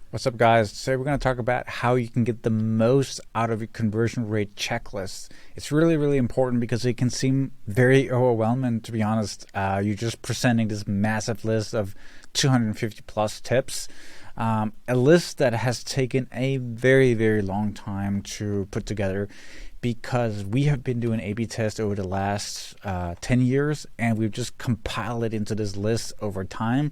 What's up, guys? Today we're going to talk about how you can get the most out of your conversion rate checklist. It's really, really important because it can seem very overwhelming, to be honest. You're just presenting this massive list of 250 plus tips, a list that has taken a very, very long time to put together because we have been doing A/B tests over the last 10 years, and we've just compiled it into this list over time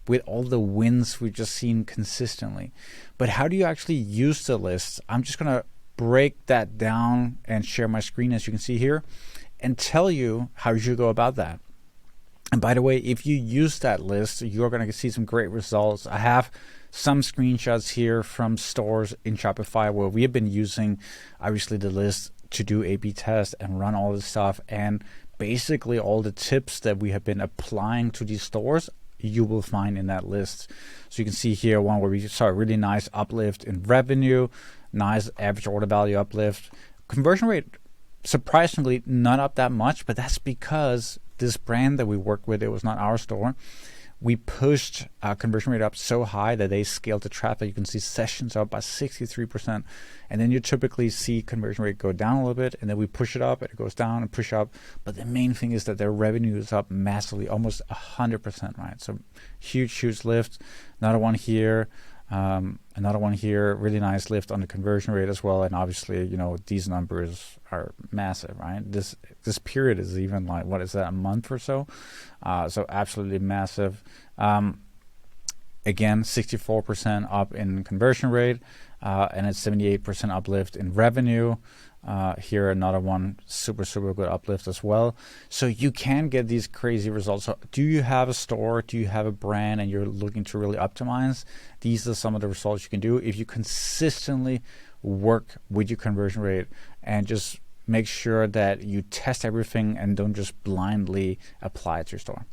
with all the wins we've just seen consistently. But how do you actually use the list? I'm just going to break that down and share my screen, as you can see here, and tell you how you should go about that. And by the way, if you use that list, you're going to see some great results. I have some screenshots here from stores in Shopify where we have been using, obviously, the list to do A/B tests and run all this stuff. And basically all the tips that we have been applying to these stores, you will find in that list. So you can see here one where we saw a really nice uplift in revenue, nice average order value uplift. Conversion rate, surprisingly, not up that much, but that's because this brand that we work with, it was not our store. We pushed conversion rate up so high that they scaled the traffic. You can see sessions up by 63%. And then you typically see conversion rate go down a little bit, and then we push it up, and it goes down and push up. But the main thing is that their revenue is up massively, almost 100%, right? So huge, huge lift. Another one here. Really nice lift on the conversion rate as well. And obviously, you know, these numbers are massive, right? This period is even like, what is that, a month or so? So absolutely massive. Again, 64% up in conversion rate, and it's 78% uplift in revenue. Here, another one, super, super good uplift as well. So you can get these crazy results. So do you have a store? Do you have a brand and you're looking to really optimize? These are some of the results you can do if you consistently work with your conversion rate and just make sure that you test everything and don't just blindly apply it to your store.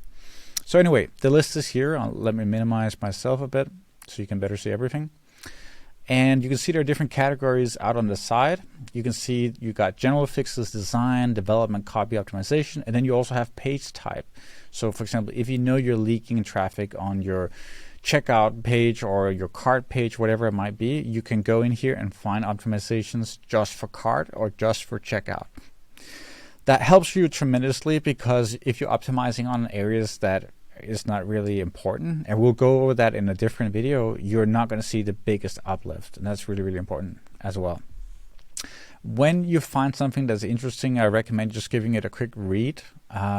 So anyway, the list is here. Let me minimize myself a bit so you can better see everything. And you can see there are different categories out on the side. You can see you got general fixes, design, development, copy optimization, and then you also have page type. So for example, if you know you're leaking traffic on your checkout page or your cart page, whatever it might be, you can go in here and find optimizations just for cart or just for checkout. That helps you tremendously because if you're optimizing on areas that is not really important, and we'll go over that in a different video, you're not going to see the biggest uplift, and that's really, really important as well. When you find something that's interesting, I recommend just giving it a quick read.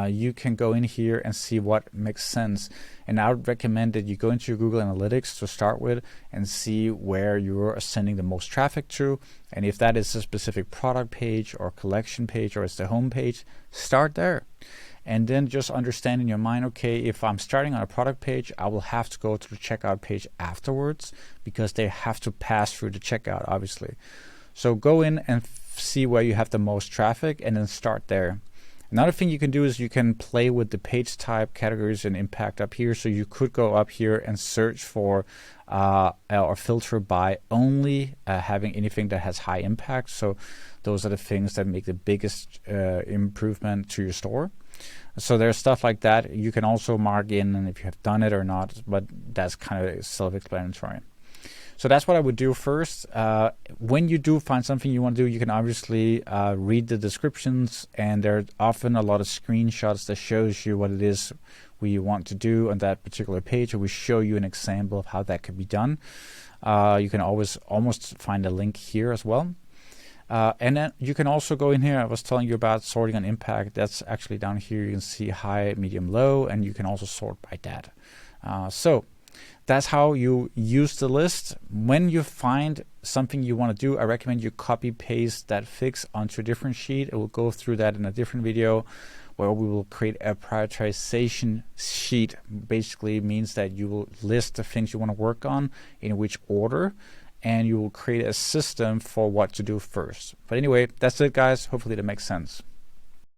You can go in here and see what makes sense, and I would recommend that you go into your Google Analytics to start with and see where you're sending the most traffic to, and if that is a specific product page or collection page or it's the home page, start there. And then just understand in your mind, okay, if I'm starting on a product page, I will have to go to the checkout page afterwards because they have to pass through the checkout, obviously. So go in and see where you have the most traffic and then start there. Another thing you can do is you can play with the page type, categories, and impact up here. So you could go up here and search for or filter by only having anything that has high impact. So those are the things that make the biggest improvement to your store. So there's stuff like that. You can also mark in and if you have done it or not, but that's kind of self-explanatory. So that's what I would do first. When you do find something you want to do, you can obviously read the descriptions, and there are often a lot of screenshots that shows you what it is we want to do on that particular page, or we show you an example of how that could be done. You can always almost find a link here as well. And then you can also go in here. I was telling you about sorting on impact. That's actually down here. You can see high, medium, low, and you can also sort by that. So that's how you use the list. When you find something you want to do, I recommend you copy paste that fix onto a different sheet. I will go through that in a different video where we will create a prioritization sheet. Basically means that you will list the things you want to work on in which order, and you will create a system for what to do first. But anyway, that's it, guys. Hopefully that makes sense.